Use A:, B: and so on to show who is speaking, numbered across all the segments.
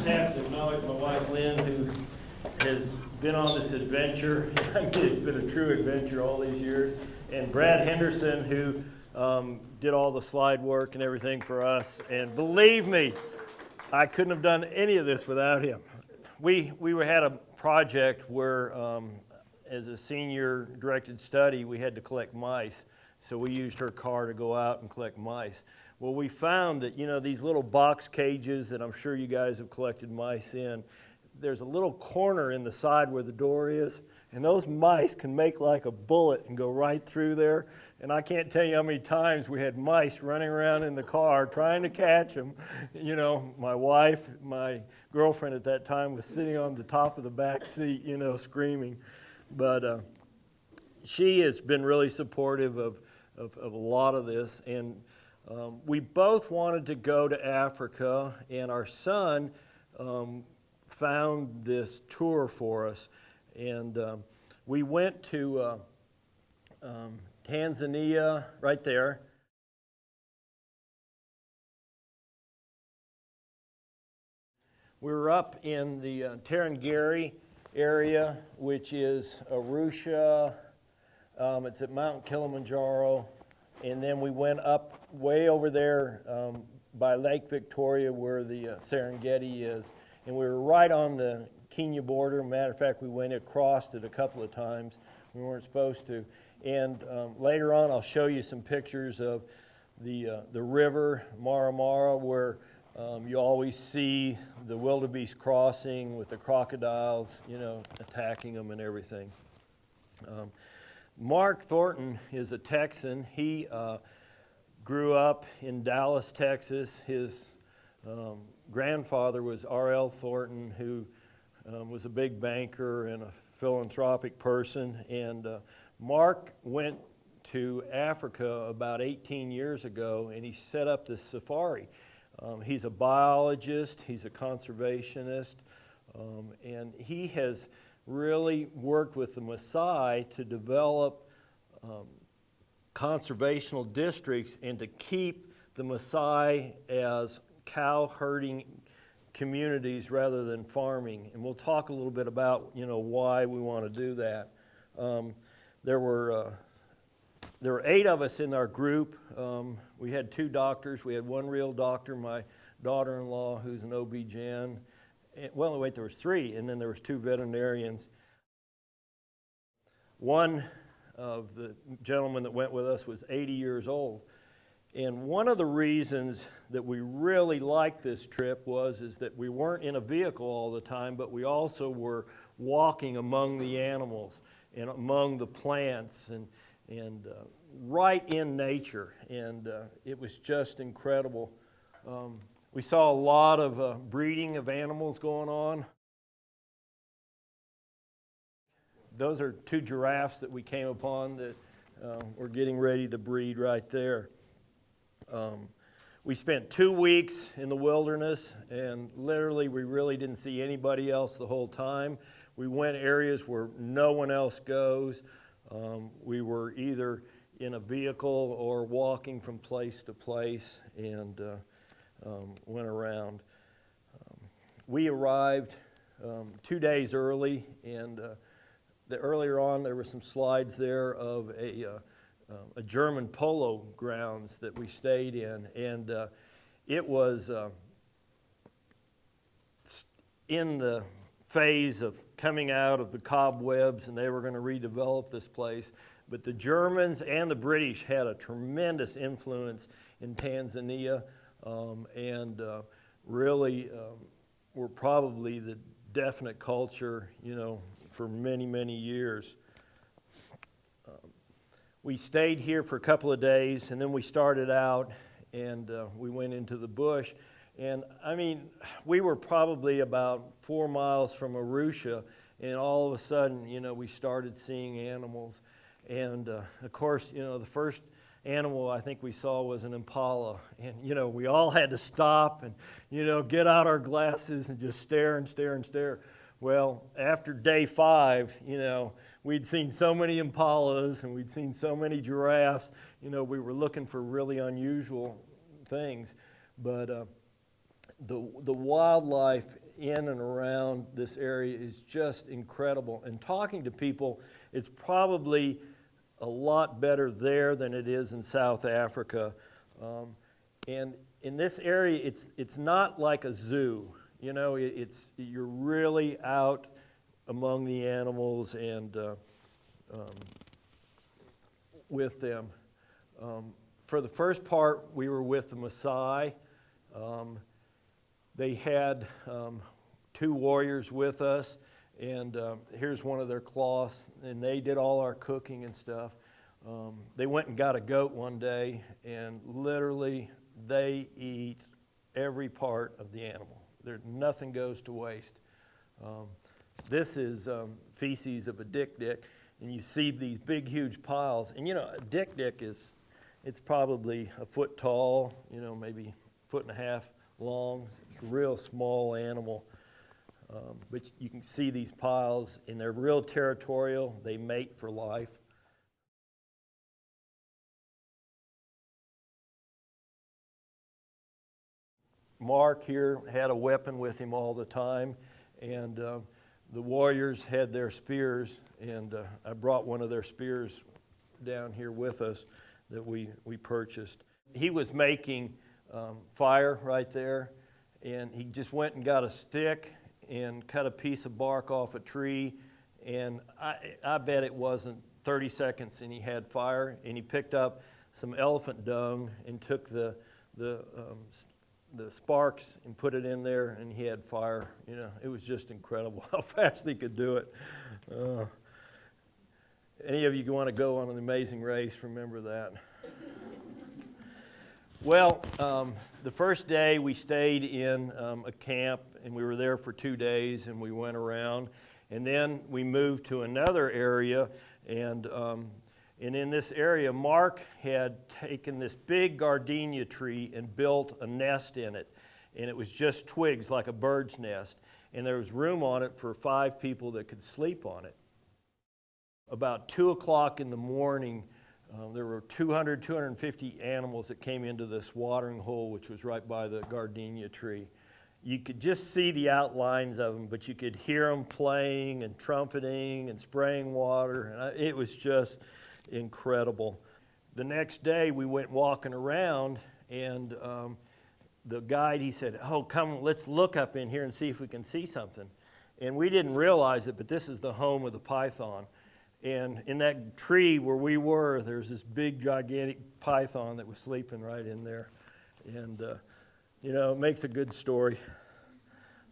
A: have to acknowledge my wife Lynn, who has been on this adventure. I mean, it's been a true adventure all these years. And Brad Henderson, who did all the slide work and everything for us. And believe me, I couldn't have done any of this without him. We had a project where, as a senior directed study, we had to collect mice. So we used her car to go out and collect mice. Well, we found that, these little box cages that I'm sure you guys have collected mice in, there's a little corner in the side where the door is, and those mice can make like a bullet and go right through there. And I can't tell you how many times we had mice running around in the car trying to catch them. My wife, my girlfriend at that time, was sitting on the top of the back seat, screaming. But she has been really supportive of a lot of this. And we both wanted to go to Africa, and our son found this tour for us. And we went to Tanzania, right there. We were up in the Tarangire area, which is Arusha. It's at Mount Kilimanjaro. And then we went up way over there by Lake Victoria, where the Serengeti is. And we were right on the Kenya border. Matter of fact, we went across it a couple of times. We weren't supposed to. And later on, I'll show you some pictures of the river, Mara Mara, where you always see the wildebeest crossing with the crocodiles, attacking them and everything. Mark Thornton is a Texan. He grew up in Dallas, Texas. His grandfather was R.L. Thornton, who was a big banker and a philanthropic person. And Mark went to Africa about 18 years ago, and he set up this safari. He's a biologist, he's a conservationist, and he has really worked with the Maasai to develop conservational districts and to keep the Maasai as cow herding communities rather than farming. And we'll talk a little bit about why we want to do that. There were 8 of us in our group. We had 2 doctors. We had one real doctor, my daughter-in-law, who's an OB-GYN. Well, wait, there was 3, and then there was 2 veterinarians. One of the gentlemen that went with us was 80 years old. And one of the reasons that we really liked this trip is that we weren't in a vehicle all the time, but we also were walking among the animals and among the plants and right in nature. And it was just incredible. We saw a lot of breeding of animals going on. Those are 2 giraffes that we came upon that were getting ready to breed right there. We spent 2 weeks in the wilderness, and literally we really didn't see anybody else the whole time. We went areas where no one else goes. We were either in a vehicle or walking from place to place and went around. We arrived 2 days early, and earlier on there were some slides there of a German polo grounds that we stayed in, and it was in the phase of coming out of the cobwebs, and they were going to redevelop this place. But the Germans and the British had a tremendous influence in Tanzania, and really were probably the definite culture, for many, many years. We stayed here for a couple of days, and then we started out, and we went into the bush. And I mean, we were probably about 4 miles from Arusha, and all of a sudden, we started seeing animals. And of course, the first animal I think we saw was an impala. And, we all had to stop and, get out our glasses and just stare and stare and stare. Well, after day 5, we'd seen so many impalas and we'd seen so many giraffes. We were looking for really unusual things. But the wildlife in and around this area is just incredible. And talking to people, it's probably a lot better there than it is in South Africa. And in this area, it's not like a zoo. You know, you're really out among the animals and with them. For the first part, we were with the Maasai. They had 2 warriors with us, and here's one of their cloths, and they did all our cooking and stuff. They went and got a goat one day, and literally they eat every part of the animal. Nothing goes to waste. This is feces of a dik-dik, and you see these big, huge piles. And you know, a dik-dik it's probably a foot tall, you know, maybe a foot and a half long. It's a real small animal. But you can see these piles, and they're real territorial. They mate for life. Mark here had a weapon with him all the time, and the warriors had their spears, and I brought one of their spears down here with us that we purchased. He was making fire right there, and he just went and got a stick and cut a piece of bark off a tree, and I bet it wasn't 30 seconds and he had fire. And he picked up some elephant dung and took the sparks and put it in there, and he had fire. You know, it was just incredible how fast he could do it. Any of you want to go on an amazing race, remember that. Well, the first day we stayed in a camp, and we were there for 2 days, and we went around. And then we moved to another area, and in this area, Mark had taken this big gardenia tree and built a nest in it. And it was just twigs, like a bird's nest. And there was room on it for 5 people that could sleep on it. About 2 o'clock in the morning, there were 250 animals that came into this watering hole, which was right by the gardenia tree. You could just see the outlines of them, but you could hear them playing and trumpeting and spraying water. And it was just incredible. The next day, we went walking around, and the guide, he said, "Oh, come, let's look up in here and see if we can see something." And we didn't realize it, but this is the home of the python. And in that tree where we were, there's this big, gigantic python that was sleeping right in there. And, you know, it makes a good story.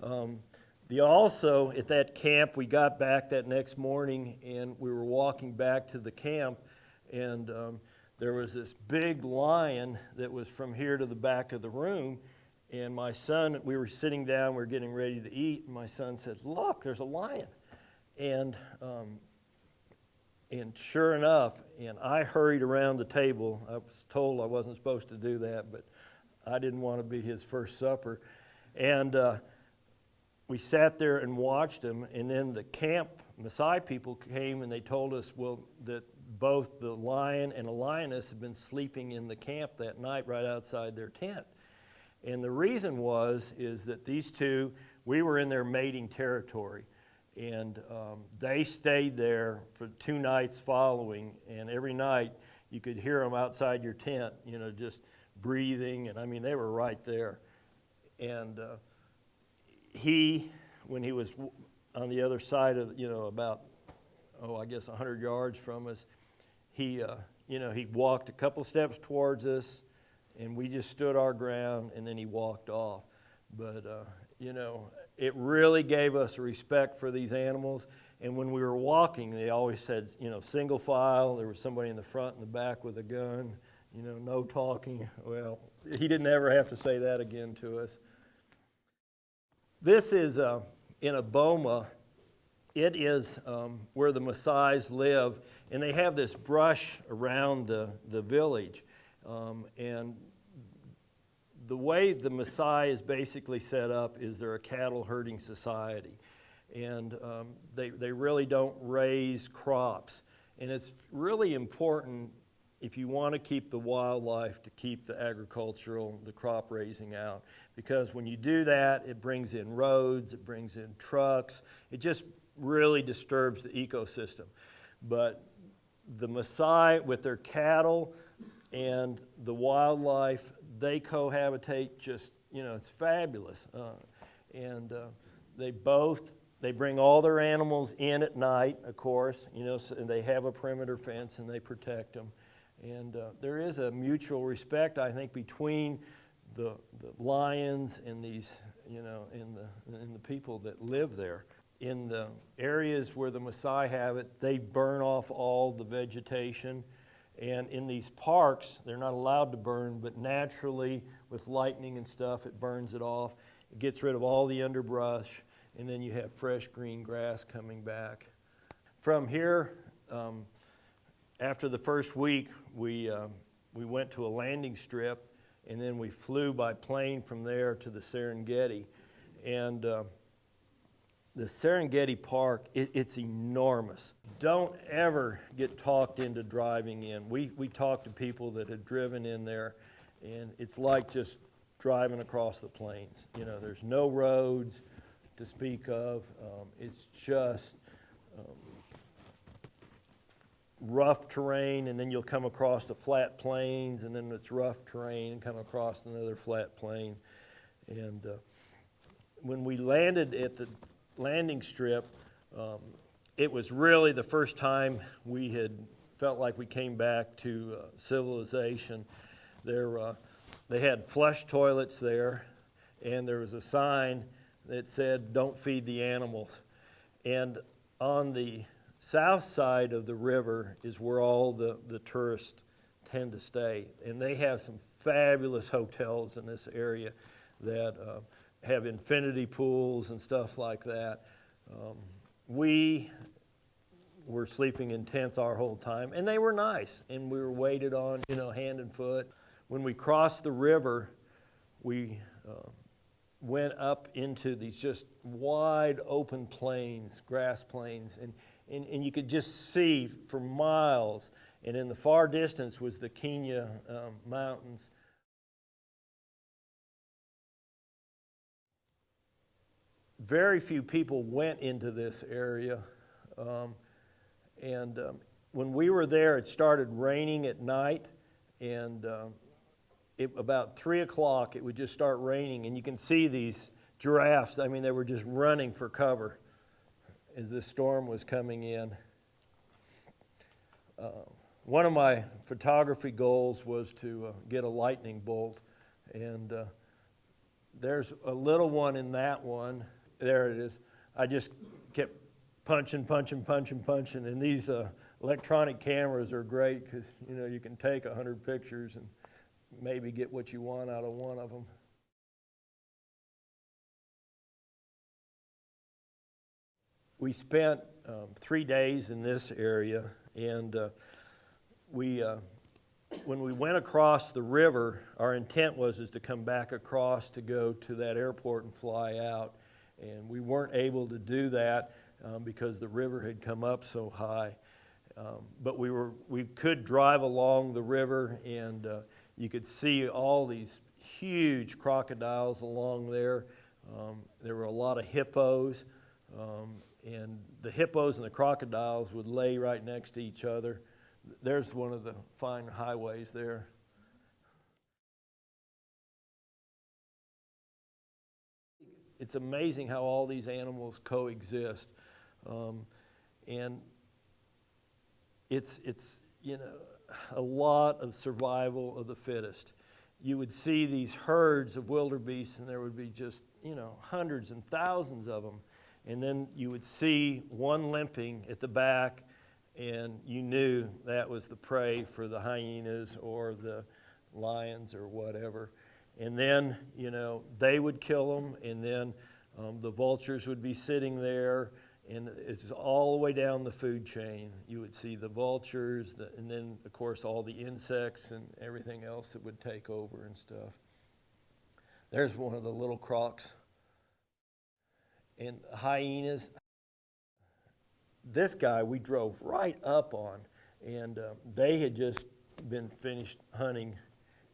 A: Also, at that camp, we got back that next morning, and we were walking back to the camp, and there was this big lion that was from here to the back of the room. And my son, we were sitting down, we were getting ready to eat, and my son said, "Look, there's a lion." And sure enough, and I hurried around the table. I was told I wasn't supposed to do that, but I didn't want to be his first supper. And we sat there and watched him, and then the camp Maasai people came and they told us, well, that both the lion and a lioness had been sleeping in the camp that night right outside their tent. And the reason is that these two, we were in their mating territory. And they stayed there for 2 nights following, and every night you could hear them outside your tent, you know, just breathing, and I mean, they were right there. And when he was on the other side of, you know, about, I guess 100 yards from us, he walked a couple steps towards us, and we just stood our ground, and then he walked off. But, you know, it really gave us respect for these animals. And when we were walking, they always said, you know, single file. There was somebody in the front and the back with a gun, you know, no talking. Well, he didn't ever have to say that again to us. This is in a boma. It is where the Maasais live, and they have this brush around the village. And the way the Maasai is basically set up is they're a cattle herding society. And they really don't raise crops. And it's really important if you want to keep the wildlife, to keep the agricultural, the crop raising out. Because when you do that, it brings in roads, it brings in trucks, it just really disturbs the ecosystem. But the Maasai, with their cattle and the wildlife, they cohabitate just, it's fabulous. They bring all their animals in at night, of course, and they have a perimeter fence and they protect them. And there is a mutual respect, I think, between the lions and these, and the people that live there. In the areas where the Maasai have it, they burn off all the vegetation. And in these parks, they're not allowed to burn, but naturally, with lightning and stuff, it burns it off. It gets rid of all the underbrush, and then you have fresh green grass coming back. From here, after the first week, we went to a landing strip, and then we flew by plane from there to the Serengeti. And the Serengeti Park, it's enormous. Don't ever get talked into driving in. We talked to people that had driven in there, and it's like just driving across the plains. There's no roads to speak of. It's just rough terrain, and then you'll come across the flat plains, and then it's rough terrain and come across another flat plain. And when we landed at the landing strip, it was really the first time we had felt like we came back to civilization. They had flush toilets there, and there was a sign that said, "Don't feed the animals." And on the south side of the river is where all the tourists tend to stay. And they have some fabulous hotels in this area that have infinity pools and stuff like that. We were sleeping in tents our whole time, and they were nice, and we were waited on, hand and foot. When we crossed the river, we went up into these just wide open plains, grass plains, and you could just see for miles. And in the far distance was the Kenya mountains. Very few people went into this area. When we were there, it started raining at night, and about 3 o'clock, it would just start raining, and you can see these giraffes. I mean, they were just running for cover as the storm was coming in. One of my photography goals was to get a lightning bolt, and there's a little one in that one. There it is. I just kept punching, and these electronic cameras are great because you can take 100 pictures and maybe get what you want out of one of them. We spent 3 days in this area, and when we went across the river, our intent was to come back across to go to that airport and fly out, and we weren't able to do that because the river had come up so high. But we could drive along the river, and you could see all these huge crocodiles along there. There were a lot of hippos, and the hippos and the crocodiles would lay right next to each other. There's one of the fine highways there. It's amazing how all these animals coexist, and it's a lot of survival of the fittest. You would see these herds of wildebeest, and there would be just hundreds and thousands of them, and then you would see one limping at the back, and you knew that was the prey for the hyenas or the lions or whatever. And then, they would kill them, and then the vultures would be sitting there, and it's all the way down the food chain. You would see the vultures, and then, of course, all the insects and everything else that would take over and stuff. There's one of the little crocs. And hyenas. This guy we drove right up on, and they had just been finished hunting,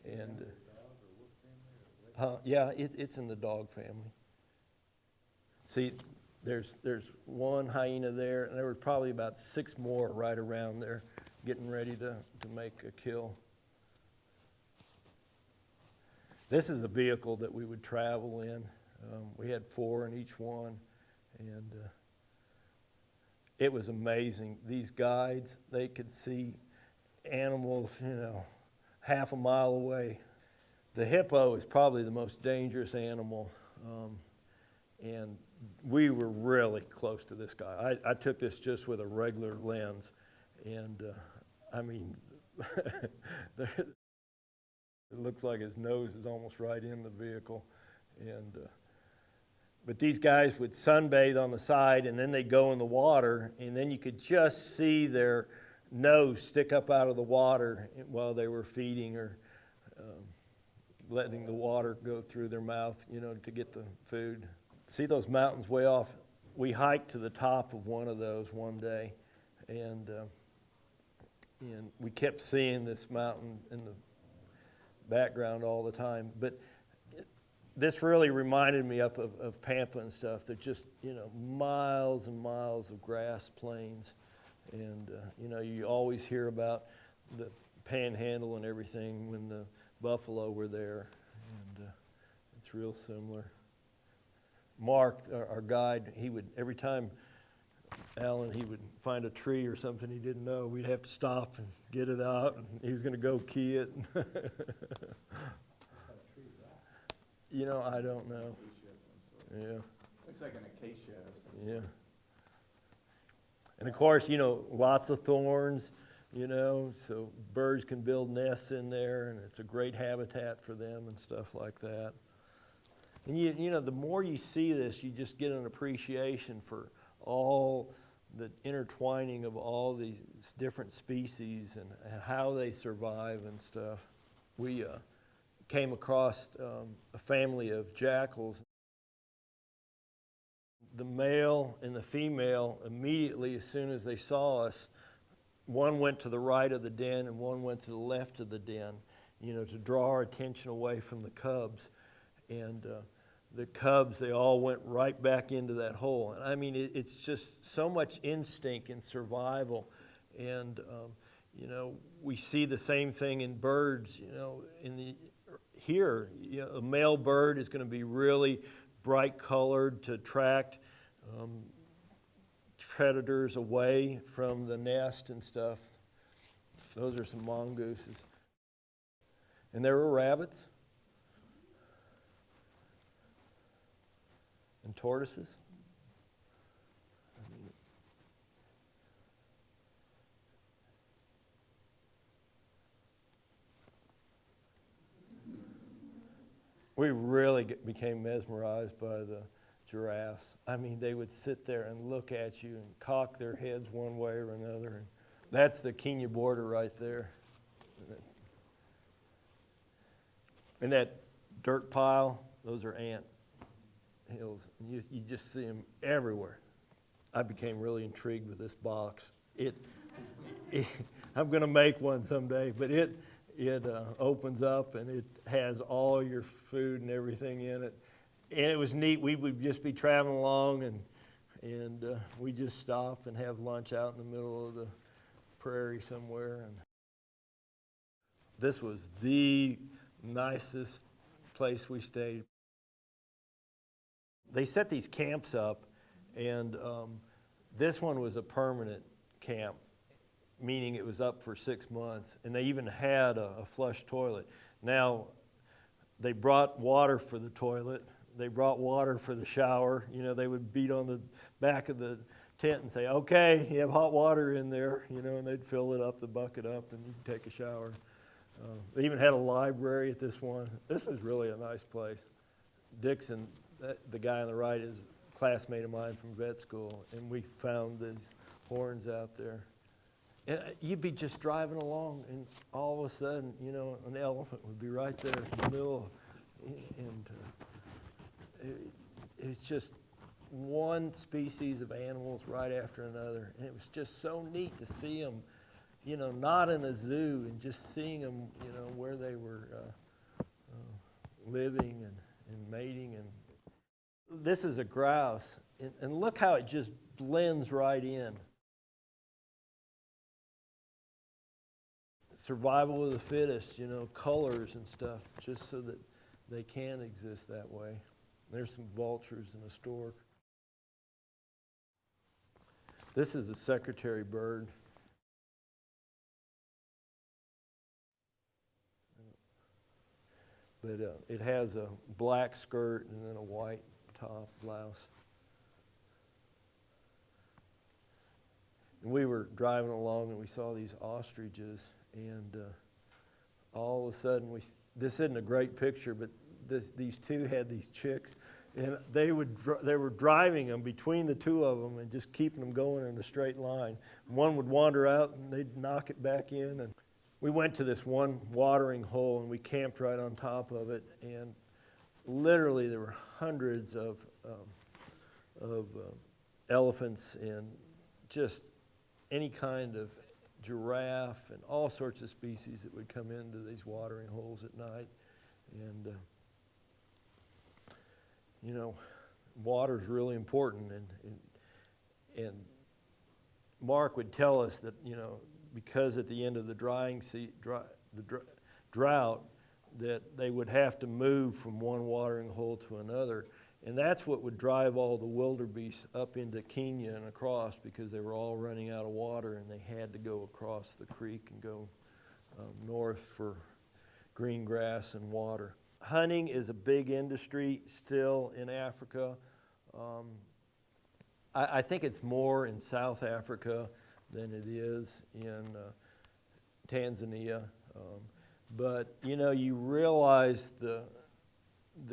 A: and yeah, it's in the dog family. See, there's one hyena there, and there were probably about 6 more right around there getting ready to make a kill. This is a vehicle that we would travel in. We had 4 in each one, and it was amazing. These guides, they could see animals, half a mile away. The hippo is probably the most dangerous animal, and we were really close to this guy. I took this just with a regular lens, and I mean, it looks like his nose is almost right in the vehicle. And but these guys would sunbathe on the side, and then they'd go in the water, and then you could just see their nose stick up out of the water while they were feeding or letting the water go through their mouth, to get the food. See those mountains way off? We hiked to the top of one of those one day, and we kept seeing this mountain in the background all the time. But this really reminded me up of Pampa and stuff. They're just, miles and miles of grass plains. And, you always hear about the panhandle and everything when the buffalo were there. And it's real similar. Mark, our guide, he would, every time Alan, he would find a tree or something he didn't know, we'd have to stop and get it out, and he was going to go key it. I don't know. Yeah.
B: Looks like an acacia or something.
A: Yeah. And of course, lots of thorns, so birds can build nests in there, and it's a great habitat for them and stuff like that. And the more you see this, you just get an appreciation for all the intertwining of all these different species and how they survive and stuff. We came across a family of jackals. The male and the female, immediately as soon as they saw us, one went to the right of the den and one went to the left of the den, to draw our attention away from the cubs. And the cubs, they all went right back into that hole. And I mean, it's just so much instinct and survival. And, we see the same thing in birds, here, a male bird is going to be really bright colored to attract predators away from the nest and stuff. Those are some mongooses. And there were rabbits and tortoises. We really became mesmerized by the giraffes. I mean, they would sit there and look at you and cock their heads one way or another. And that's the Kenya border right there. And that dirt pile, those are ant hills. You just see them everywhere. I became really intrigued with this box. I'm going to make one someday, but it opens up and it has all your food and everything in it. And it was neat. We would just be traveling along and we just stop and have lunch out in the middle of the prairie somewhere. And this was the nicest place we stayed. They set these camps up, and this one was a permanent camp, meaning it was up for 6 months, and they even had a flush toilet. Now, they brought water for the toilet. They brought water for the shower. They would beat on the back of the tent and say, okay, you have hot water in there, and they'd fill it up, the bucket up, and you could take a shower. They even had a library at this one. This was really a nice place. Dixon, the guy on the right, is a classmate of mine from vet school, and we found these horns out there. And you'd be just driving along, and all of a sudden, an elephant would be right there in the middle, and it's just one species of animals right after another, and it was just so neat to see them, not in a zoo, and just seeing them, where they were living and mating. And this is a grouse, and look how it just blends right in. Survival of the fittest, colors and stuff, just so that they can exist that way. There's some vultures and a stork. This is a secretary bird. But it has a black skirt and then a white top blouse. And we were driving along and we saw these ostriches, and all of a sudden this isn't a great picture, but these two had these chicks, and they were driving them between the two of them and just keeping them going in a straight line. One would wander out and they'd knock it back in. And we went to this one watering hole and we camped right on top of it, and literally there were hundreds of elephants and just any kind of giraffe and all sorts of species that would come into these watering holes at night. And water's really important, and Mark would tell us that because at the end of the drought, that they would have to move from one watering hole to another, and that's what would drive all the wildebeest up into Kenya and across, because they were all running out of water and they had to go across the creek and go north for green grass and water. Hunting is a big industry still in Africa. I think it's more in South Africa than it is in Tanzania. But you realize the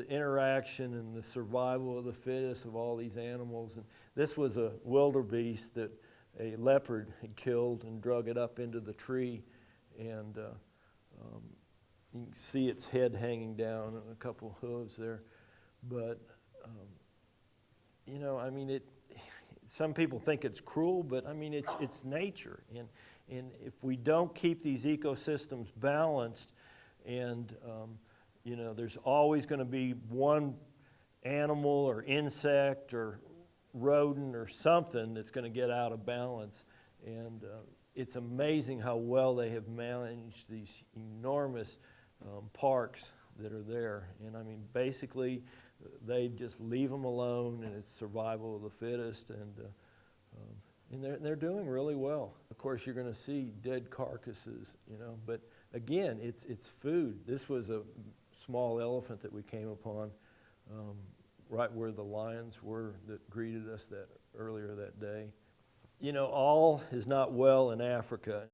A: interaction and the survival of the fittest of all these animals. And this was a wildebeest that a leopard had killed and drug it up into the tree, and you can see its head hanging down and a couple hooves there. But some people think it's cruel, but it's nature. And if we don't keep these ecosystems balanced, and there's always going to be one animal or insect or rodent or something that's going to get out of balance. And it's amazing how well they have managed these enormous parks that are there. And basically, they just leave them alone, and it's survival of the fittest, and they're doing really well. Of course, you're going to see dead carcasses, but again, it's food. This was a small elephant that we came upon right where the lions were that greeted us earlier that day. All is not well in Africa.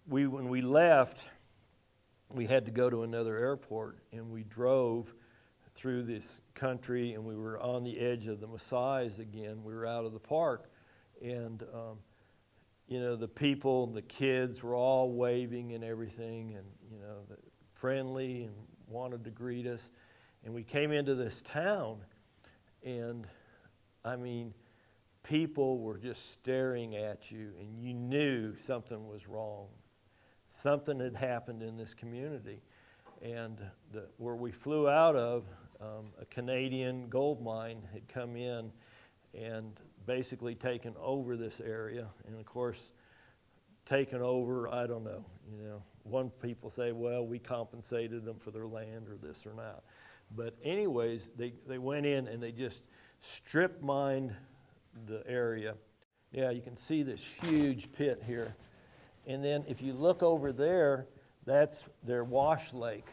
A: When we left, we had to go to another airport, and we drove through this country, and we were on the edge of the Maasai's again. We were out of the park, and the people, the kids were all waving and everything, and friendly and wanted to greet us. And we came into this town, and people were just staring at you, and you knew something was wrong. Something had happened in this community. And where we flew out of, a Canadian gold mine had come in and basically taken over this area. And of course, taken over, I don't know. One people say, well, we compensated them for their land or this or not. But anyways, they went in and they just strip mined the area. Yeah, you can see this huge pit here. And then if you look over there, that's their wash lake.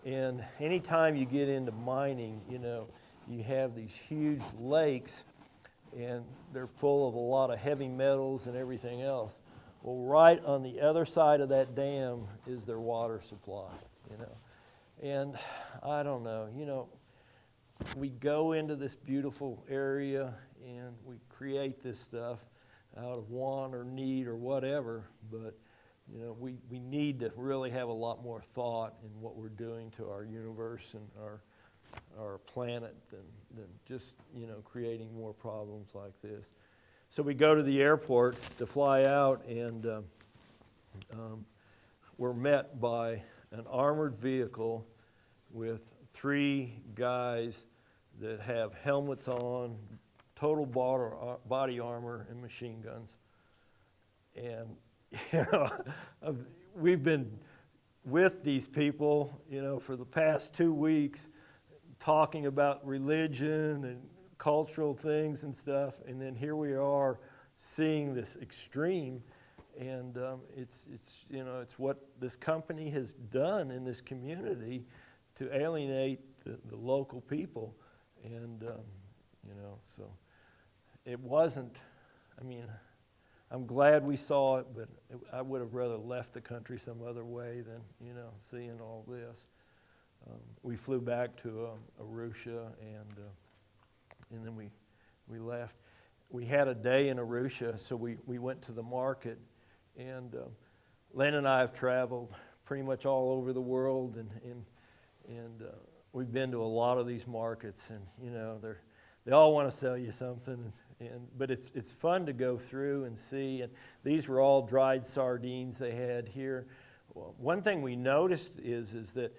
A: And anytime you get into mining, you have these huge lakes, and they're full of a lot of heavy metals and everything else. Well, right on the other side of that dam is their water supply, And I don't know, we go into this beautiful area and we create this stuff out of want or need or whatever, but we need to really have a lot more thought in what we're doing to our universe and our planet than just creating more problems like this. So we go to the airport to fly out, and were met by an armored vehicle with 3 guys that have helmets on, total body armor, and machine guns. And we've been with these people, for the past 2 weeks, talking about religion and cultural things and stuff, and then here we are seeing this extreme, and it's what this company has done in this community to alienate the local people, and so it wasn't. I'm glad we saw it, but I would have rather left the country some other way than seeing all this. We flew back to Arusha, and then we left. We had a day in Arusha, so we went to the market, and Len and I have traveled pretty much all over the world, and we've been to a lot of these markets, and they all want to sell you something, but it's fun to go through and see. And these were all dried sardines they had here. Well, one thing we noticed is that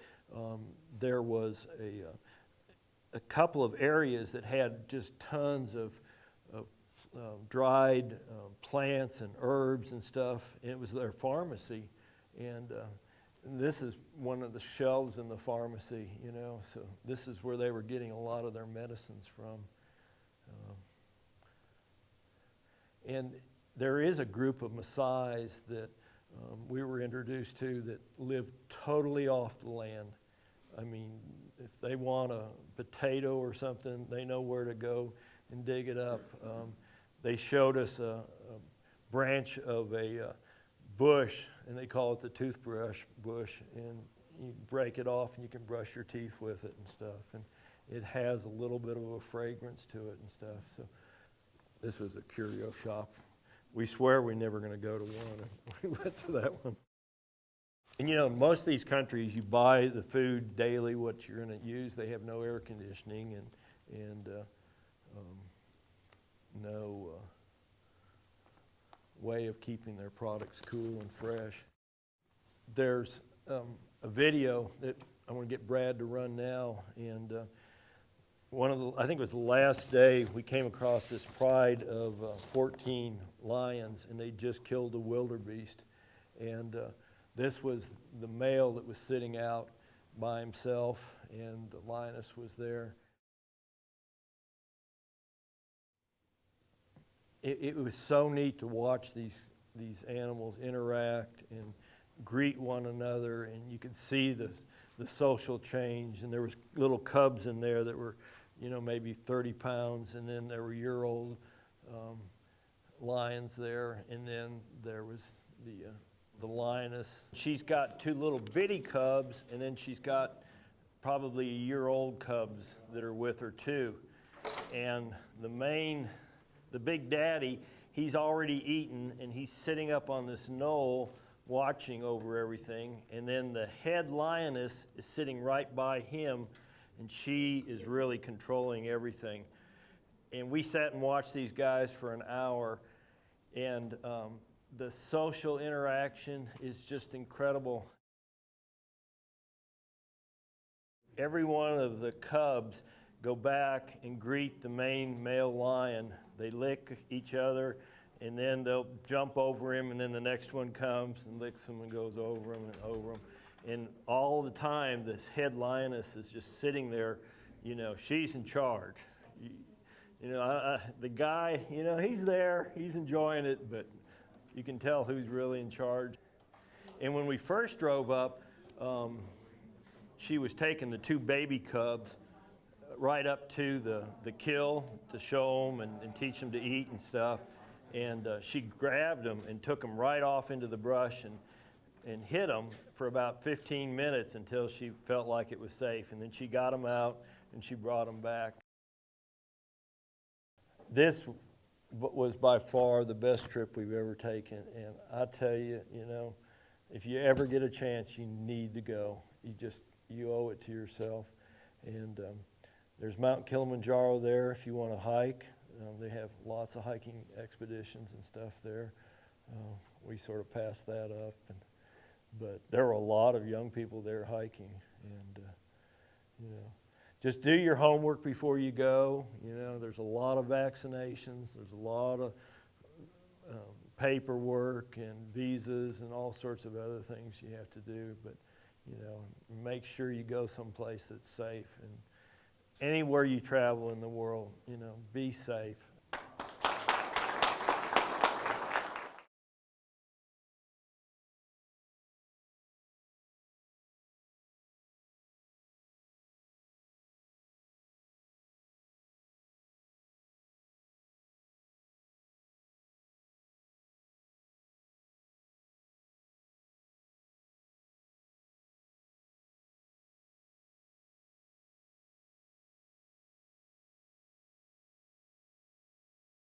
A: there was a couple of areas that had just tons of dried plants and herbs and stuff, and it was their pharmacy. And this is one of the shelves in the pharmacy, so this is where they were getting a lot of their medicines from. And there is a group of Maasais that we were introduced to that live totally off the land. If they want a potato or something, they know where to go and dig it up. They showed us a branch of a bush, and they call it the toothbrush bush, and you break it off and you can brush your teeth with it and stuff. And it has a little bit of a fragrance to it and stuff. So this was a curio shop. We swear we're never going to go to one. We went to that one. And in most of these countries, you buy the food daily, what you're going to use. They have no air conditioning and no way of keeping their products cool and fresh. There's a video that I want to get Brad to run now, and I think it was the last day, we came across this pride of 14 lions, and they just killed a wildebeest. And this was the male that was sitting out by himself, and the lioness was there. It was so neat to watch these animals interact and greet one another, and you could see the social change. And there was little cubs in there that were maybe 30 pounds, and then there were year-old lions there, and then there was the lioness. She's got 2 little bitty cubs, and then she's got probably a year-old cubs that are with her too. And the big daddy, he's already eaten, and he's sitting up on this knoll watching over everything, and then the head lioness is sitting right by him, and she is really controlling everything. And we sat and watched these guys for an hour, and the social interaction is just incredible. Every one of the cubs go back and greet the main male lion. They lick each other, and then they'll jump over him, and then the next one comes and licks him and goes over him and over him. And all the time, this head lioness is just sitting there, she's in charge. The guy, he's there, he's enjoying it, but you can tell who's really in charge. And when we first drove up, she was taking the 2 baby cubs right up to the kill to show them and teach them to eat and stuff. And she grabbed them and took them right off into the brush and hid them for about 15 minutes until she felt like it was safe. And then she got them out and she brought them back. This was by far the best trip we've ever taken. And I tell you, if you ever get a chance, you need to go. You owe it to yourself. And there's Mount Kilimanjaro there if you want to hike. They have lots of hiking expeditions and stuff there. we sort of passed that up. But there were a lot of young people there hiking, and just do your homework before you go. There's a lot of vaccinations. There's a lot of paperwork and visas and all sorts of other things you have to do. But make sure you go someplace that's safe. And anywhere you travel in the world, be safe.